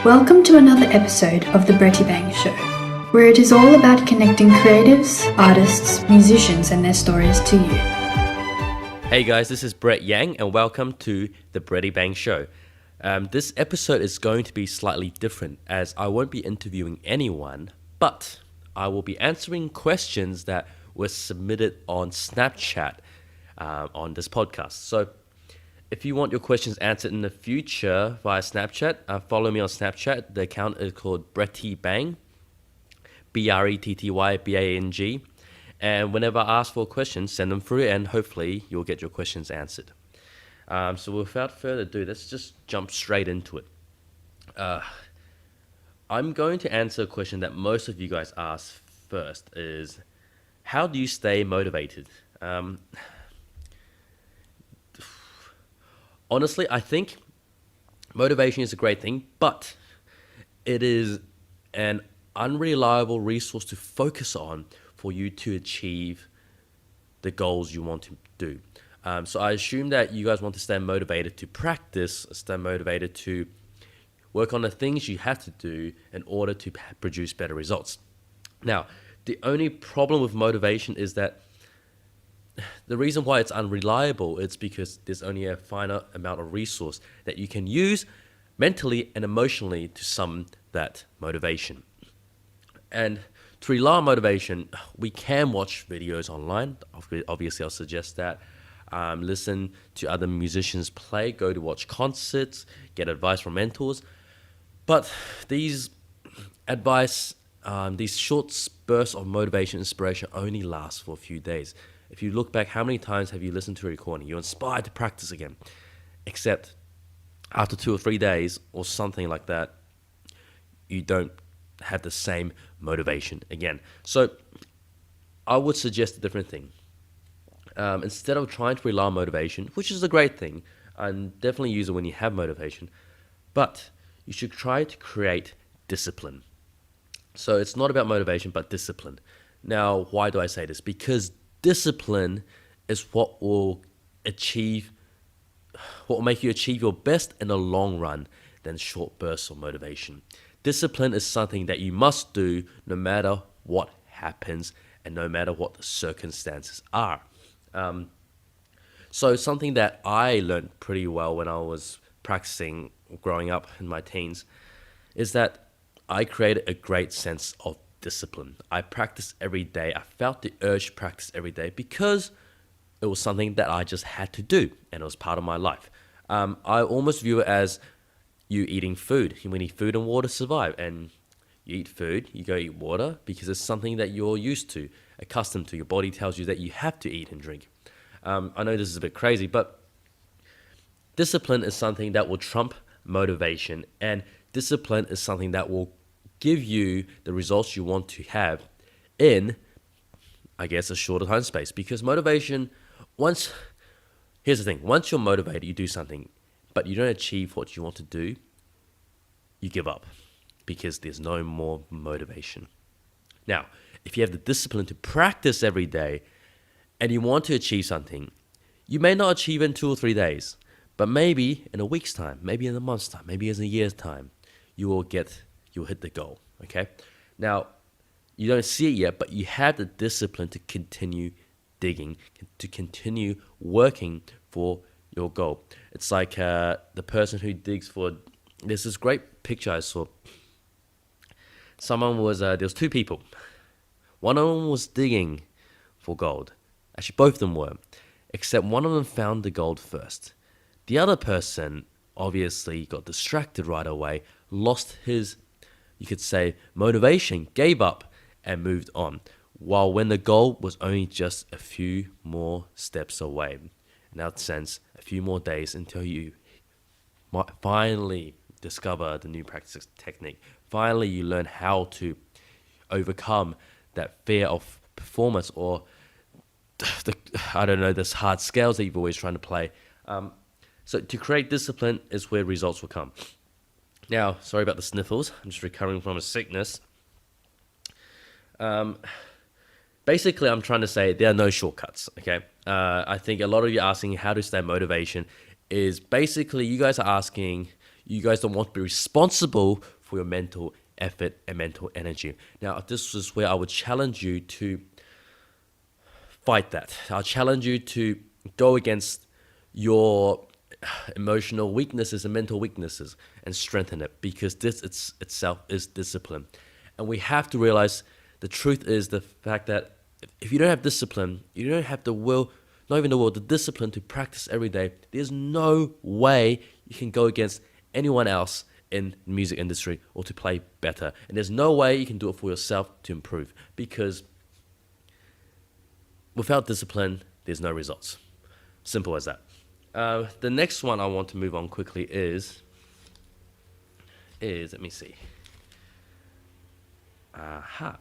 Welcome to another episode of The Bretty Bang Show, where it is all about connecting creatives, artists, musicians and their stories to you. Hey guys, this is Brett Yang and welcome to The Bretty Bang Show. This episode is going to be slightly different as I won't be interviewing anyone, but I will be answering questions that were submitted on Snapchat on this podcast. So if you want your questions answered in the future via Snapchat, follow me on Snapchat. The account is called Bretty Bang, BRETTYBANG. And whenever I ask for a question, send them through and hopefully you'll get your questions answered. So without further ado, let's just jump straight into it. I'm going to answer a question that most of you guys ask first is, how do you stay motivated? Honestly, I think motivation is a great thing, but it is an unreliable resource to focus on for you to achieve the goals you want to do. So I assume that you guys want to stay motivated to practice, stay motivated to work on the things you have to do in order to produce better results. Now, the only problem with motivation is that the reason why it's unreliable is because there's only a finite amount of resource that you can use mentally and emotionally to summon that motivation. And to rely on motivation, we can watch videos online. Obviously, I'll suggest that. Listen to other musicians play, go to watch concerts, get advice from mentors. But these advice, these short bursts of motivation, inspiration only last for a few days. If you look back, how many times have you listened to a recording? You're inspired to practice again. Except after 2 or 3 days or something like that, you don't have the same motivation again. So I would suggest a different thing. Instead of trying to rely on motivation, which is a great thing, and definitely use it when you have motivation, but you should try to create discipline. So it's not about motivation, but discipline. Now, why do I say this? Because discipline is what will make you achieve your best in the long run than short bursts of motivation. Discipline is something that you must do no matter what happens and no matter what the circumstances are. So something that I learned pretty well when I was practicing growing up in my teens is that I created a great sense of discipline. I practiced every day. I felt the urge to practice every day because it was something that I just had to do and it was part of my life. I almost view it as you eating food. We need food and water to survive, and you eat food, you go eat water because it's something that you're used to, accustomed to. Your body tells you that you have to eat and drink. I know this is a bit crazy, but discipline is something that will trump motivation, and discipline is something that will give you the results you want to have in, I guess, a shorter time space. Because motivation, here's the thing, once you're motivated, you do something, but you don't achieve what you want to do, you give up because there's no more motivation. Now, if you have the discipline to practice every day and you want to achieve something, you may not achieve in 2 or 3 days, but maybe in a week's time, maybe in a month's time, maybe in a year's time, you'll hit the goal, okay? Now, you don't see it yet, but you have the discipline to continue digging, to continue working for your goal. It's like the person who digs for, there's this great picture I saw. There was 2 people. One of them was digging for gold. Actually, both of them were, except one of them found the gold first. The other person obviously got distracted right away, lost his, you could say, motivation, gave up and moved on. While when the goal was only just a few more steps away. In that sense, a few more days until you might finally discover the new practice technique. Finally, you learn how to overcome that fear of performance or this hard scales that you've always trying to play. So to create discipline is where results will come. Now, sorry about the sniffles. I'm just recovering from a sickness. Basically, I'm trying to say there are no shortcuts, okay? I think a lot of you asking how to stay motivation is basically you guys are asking, You guys don't want to be responsible for your mental effort and mental energy. Now, this is where I would challenge you to fight that. I'll challenge you to go against your emotional weaknesses and mental weaknesses and strengthen it, because this itself is discipline. And we have to realize the truth is the fact that if you don't have discipline, you don't have the will, not even the will, the discipline to practice every day, there's no way you can go against anyone else in the music industry or to play better. And there's no way you can do it for yourself to improve, because without discipline, there's no results. Simple as that. The next one I want to move on quickly is let me see. Aha.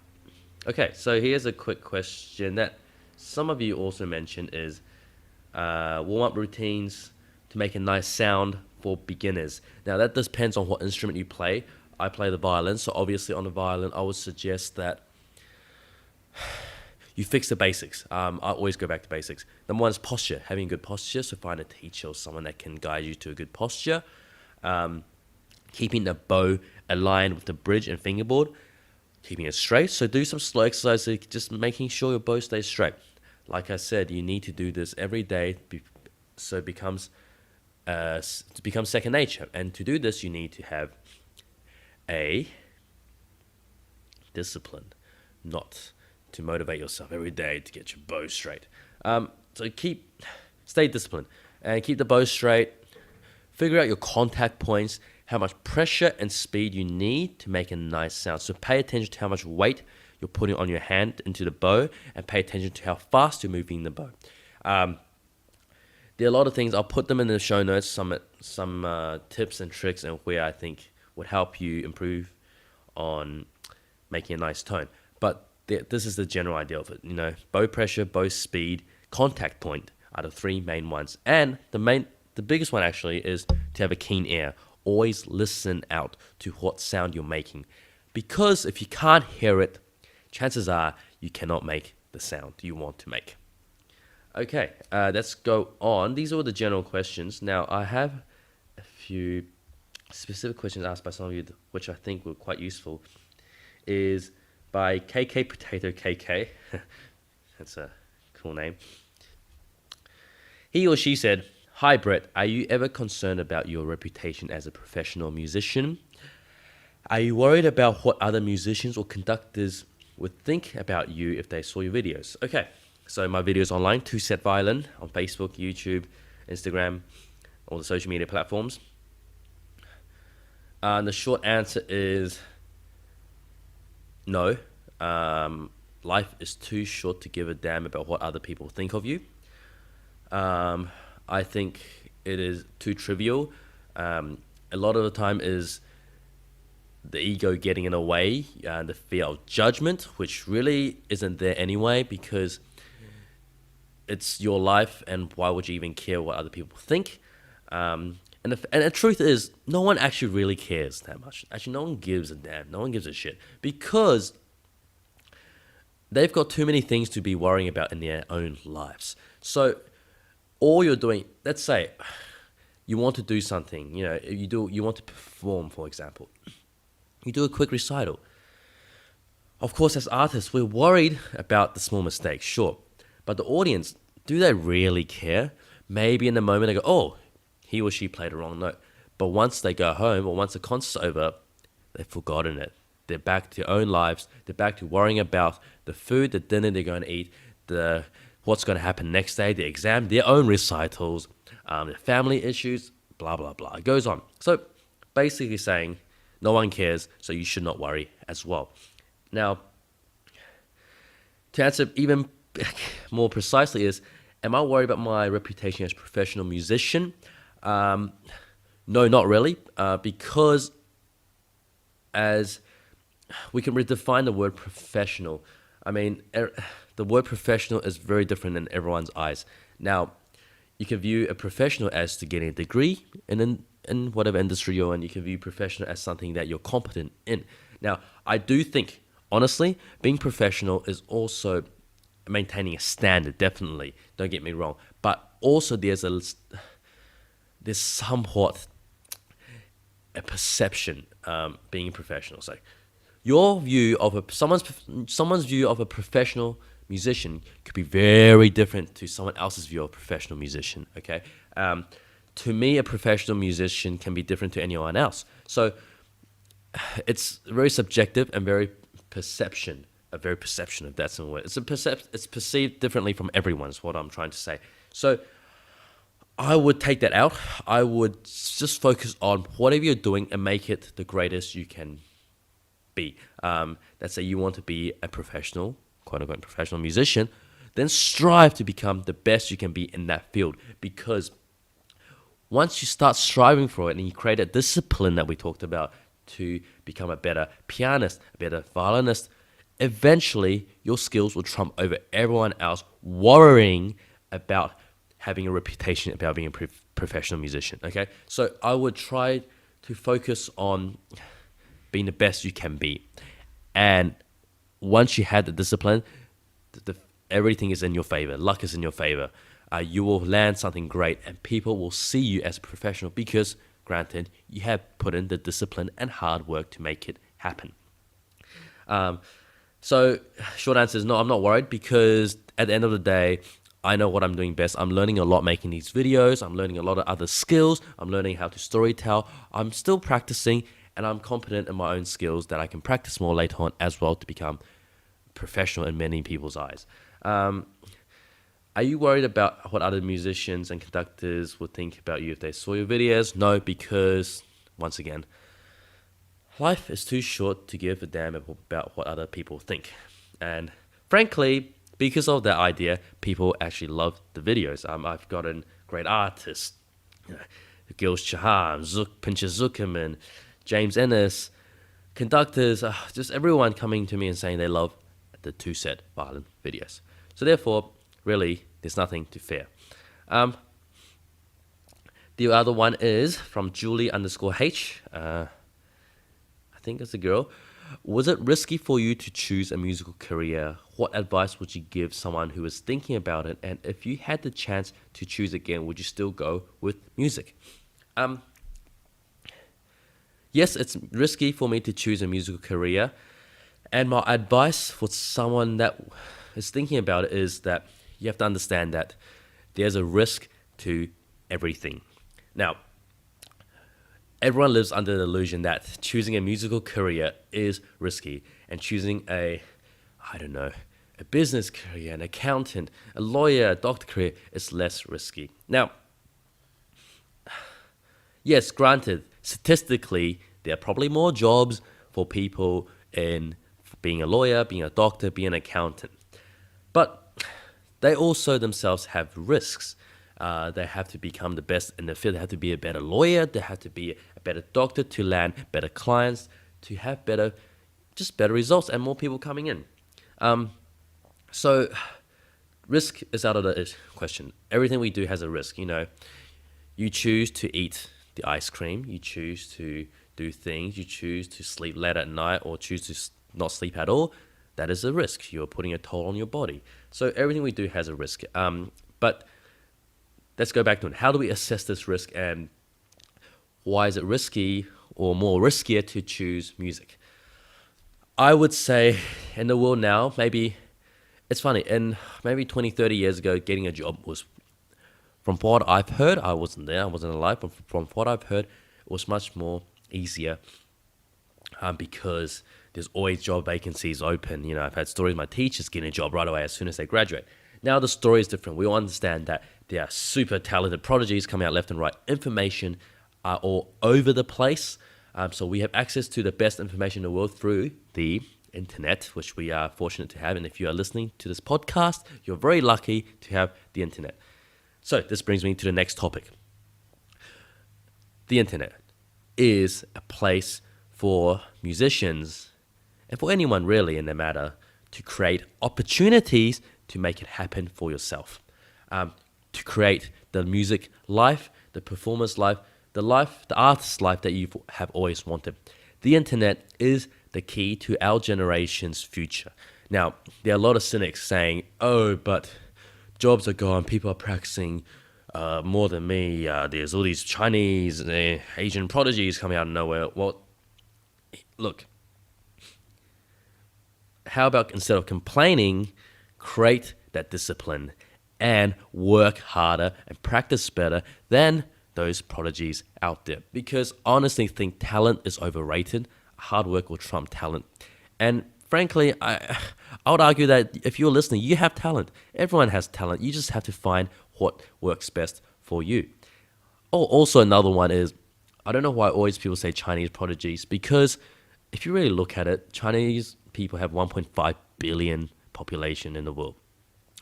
Okay, so here's a quick question that some of you also mentioned is warm-up routines to make a nice sound for beginners. Now, that depends on what instrument you play. I play the violin, so obviously on the violin, I would suggest that you fix the basics. I always go back to basics. Number one is posture, having good posture. So find a teacher or someone that can guide you to a good posture. Keeping the bow aligned with the bridge and fingerboard. Keeping it straight. So do some slow exercises, just making sure your bow stays straight. Like I said, you need to do this every day so it becomes second nature. And to do this, you need to have a discipline, not to motivate yourself every day to get your bow straight. So stay disciplined and keep the bow straight. Figure out your contact points, how much pressure and speed you need to make a nice sound. So pay attention to how much weight you're putting on your hand into the bow, and pay attention to how fast you're moving the bow. There are a lot of things. I'll put them in the show notes, some tips and tricks and where I think would help you improve on making a nice tone. But this is the general idea of it. Bow pressure, bow speed, contact point are the three main ones. And the biggest one actually is to have a keen ear. Always listen out to what sound you're making. Because if you can't hear it, chances are you cannot make the sound you want to make. Okay, let's go on. These are the general questions. Now, I have a few specific questions asked by some of you, which I think were quite useful. Is by KK Potato KK. That's a cool name. He or she said, "Hi Brett, are you ever concerned about your reputation as a professional musician? Are you worried about what other musicians or conductors would think about you if they saw your videos?" Okay, so my videos online, 2 Set Violin, on Facebook, YouTube, Instagram, all the social media platforms. And the short answer is no. Life is too short to give a damn about what other people think of you. I think it is too trivial. A lot of the time is the ego getting in the way, the fear of judgment, which really isn't there anyway, because it's your life, and why would you even care what other people think? And the truth is, no one actually really cares that much. Actually, no one gives a damn. No one gives a shit, because they've got too many things to be worrying about in their own lives. So all you're doing, let's say you want to do something, you want to perform, for example. You do a quick recital. Of course, as artists, we're worried about the small mistakes, sure. But the audience, do they really care? Maybe in the moment they go, oh, he or she played a wrong note. But once they go home, or once the concert's over, they've forgotten it. They're back to their own lives. They're back to worrying about the food, the dinner they're going to eat, what's going to happen next day, the exam, their own recitals, their family issues, blah, blah, blah. It goes on. So basically saying no one cares, so you should not worry as well. Now, to answer even more precisely is, am I worried about my reputation as a professional musician? No, not really, because as we can redefine the word professional. I mean, the word professional is very different in everyone's eyes. Now, you can view a professional as to getting a degree in whatever industry you're in. You can view professional as something that you're competent in. Now, I do think, honestly, being professional is also maintaining a standard, definitely. Don't get me wrong. But also there's somewhat a perception, being a professional. So your view of someone's view of a professional musician could be very different to someone else's view of a professional musician. Okay, to me, a professional musician can be different to anyone else. So it's very subjective and very perception. A very perception, if that's a word. It's perceived differently from everyone. Is what I'm trying to say. So I would take that out. I would just focus on whatever you're doing and make it the greatest you can be. Let's say you want to be a professional, quote unquote, professional musician, then strive to become the best you can be in that field. Because once you start striving for it and you create a discipline that we talked about to become a better pianist, a better violinist, eventually your skills will trump over everyone else worrying about having a reputation about being a professional musician. Okay, so I would try to focus on being the best you can be, and once you had the discipline, everything is in your favor. Luck is in your favor. You will land something great, and people will see you as a professional because, granted, you have put in the discipline and hard work to make it happen. So, short answer is no, I'm not worried, because at the end of the day, I know what I'm doing best. I'm learning a lot making these videos. I'm learning a lot of other skills. I'm learning how to storytell. I'm still practicing, and I'm confident in my own skills that I can practice more later on as well to become professional in many people's eyes. Are you worried about what other musicians and conductors would think about you if they saw your videos? No, because, once again, life is too short to give a damn about what other people think. And frankly, because of that idea, people actually love the videos. I've gotten great artists, Gil Shaham, Pinchas Zuckerman, James Ennis, conductors, just everyone coming to me and saying they love the two-set violin videos. So therefore, really, there's nothing to fear. The other one is from Julie_H. I think it's a girl. Was it risky for you to choose a musical career? What advice would you give someone who is thinking about it? And if you had the chance to choose again, would you still go with music? Yes, it's risky for me to choose a musical career. And my advice for someone that is thinking about it is that you have to understand that there's a risk to everything. Now, everyone lives under the illusion that choosing a musical career is risky, and choosing a business career, an accountant, a lawyer, a doctor career is less risky. Now, yes, granted, statistically, there are probably more jobs for people in being a lawyer, being a doctor, being an accountant. But they also themselves have risks. They have to become the best in the field. They have to be a better lawyer. They have to be a better doctor to land better clients, to have better results and more people coming in. So risk is out of the question. Everything we do has a risk. You choose to eat the ice cream. You choose to do things. You choose to sleep late at night or choose to not sleep at all. That is a risk. You're putting a toll on your body. So everything we do has a risk. But let's go back to it. How do we assess this risk, and why is it risky or more riskier to choose music? I would say in the world now, maybe, it's funny, and maybe 20, 30 years ago, getting a job was, from what I've heard, I wasn't there, I wasn't alive, but from what I've heard, it was much more easier because there's always job vacancies open. I've had stories of my teachers getting a job right away as soon as they graduate. Now the story is different. We all understand that there are super talented prodigies coming out left and right. Information are all over the place. So we have access to the best information in the world through the internet, which we are fortunate to have. And if you are listening to this podcast, you're very lucky to have the internet. So this brings me to the next topic. The internet is a place for musicians and for anyone really in the matter to create opportunities to make it happen for yourself. To create the music life, the performance life, the artist's life that you have always wanted. The internet is the key to our generation's future. Now, there are a lot of cynics saying, oh, but jobs are gone, people are practicing more than me. There's all these Chinese, Asian prodigies coming out of nowhere. Well, look, how about instead of complaining, create that discipline and work harder and practice better than those prodigies out there? Because honestly, think talent is overrated. Hard work will trump talent. And frankly, I would argue that if you're listening, you have talent. Everyone has talent. You just have to find what works best for you. Oh, also another one is, I don't know why always people say Chinese prodigies, because if you really look at it, Chinese people have 1.5 billion population in the world.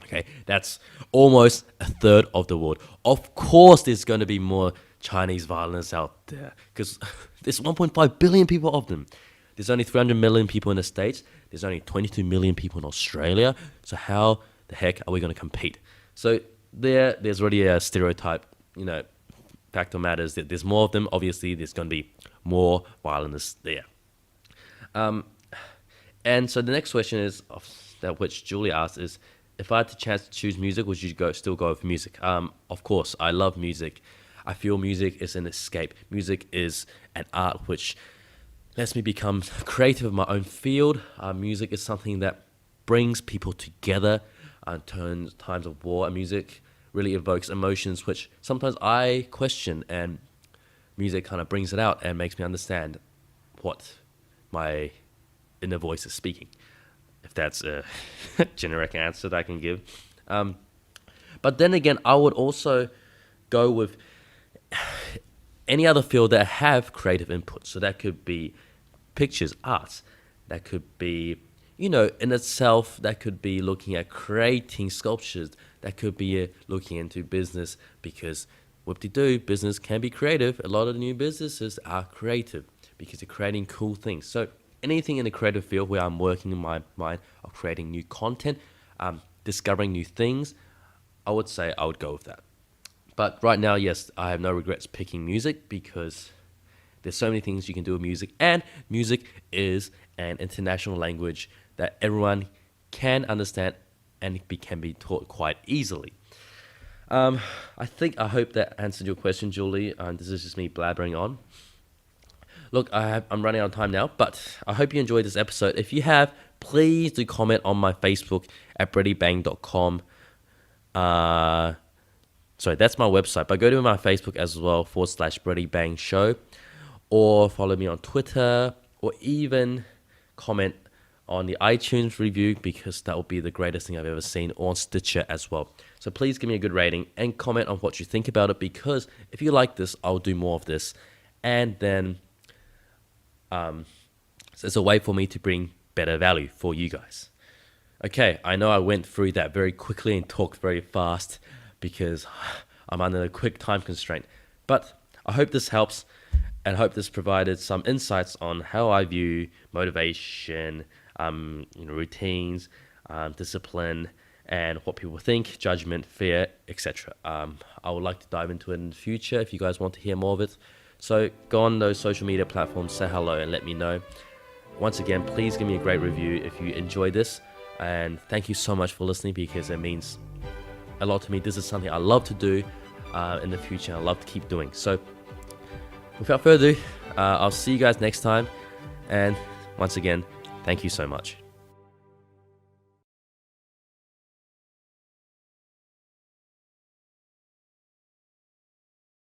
Okay, that's almost a third of the world. Of course, there's going to be more Chinese violence out there because there's 1.5 billion people of them. There's only 300 million people in the States. There's only 22 million people in Australia. So how the heck are we going to compete? So there's already a stereotype, fact of matters that there's more of them. Obviously, there's going to be more violence there. And so the next question is, which Julie asked, is, if I had the chance to choose music, would you still go with music? Of course, I love music. I feel music is an escape. Music is an art which lets me become creative in my own field. Music is something that brings people together in times of war. And music really evokes emotions which sometimes I question, and music kind of brings it out and makes me understand what my inner voice is speaking, if that's a generic answer that I can give. But then again, I would also go with any other field that have creative input. So that could be pictures, arts. That could be, in itself, that could be looking at creating sculptures. That could be looking into business, because whoop-de-doo, business can be creative. A lot of the new businesses are creative because they're creating cool things. So anything in the creative field where I'm working in my mind of creating new content, discovering new things, I would say I would go with that. But right now, yes, I have no regrets picking music, because there's so many things you can do with music, and music is an international language that everyone can understand and can be taught quite easily. I hope that answered your question, Julie. This is just me blabbering on. Look, I'm running out of time now, but I hope you enjoyed this episode. If you have, please do comment on my Facebook at brettybang.com. Sorry, that's my website, but go to my Facebook as well, /BrettyBang Show, or follow me on Twitter, or even comment on the iTunes review, because that will be the greatest thing I've ever seen, or on Stitcher as well. So please give me a good rating and comment on what you think about it, because if you like this, I'll do more of this. And then so it's a way for me to bring better value for you guys. Okay, I know I went through that very quickly and talked very fast because I'm under a quick time constraint. But I hope this helps, and hope this provided some insights on how I view motivation, routines, discipline, and what people think, judgment, fear, etc. I would like to dive into it in the future if you guys want to hear more of it. So go on those social media platforms, say hello, and let me know. Once again, please give me a great review if you enjoyed this. And thank you so much for listening, because it means a lot to me. This is something I love to do in the future. I love to keep doing. So without further ado, I'll see you guys next time. And once again, thank you so much.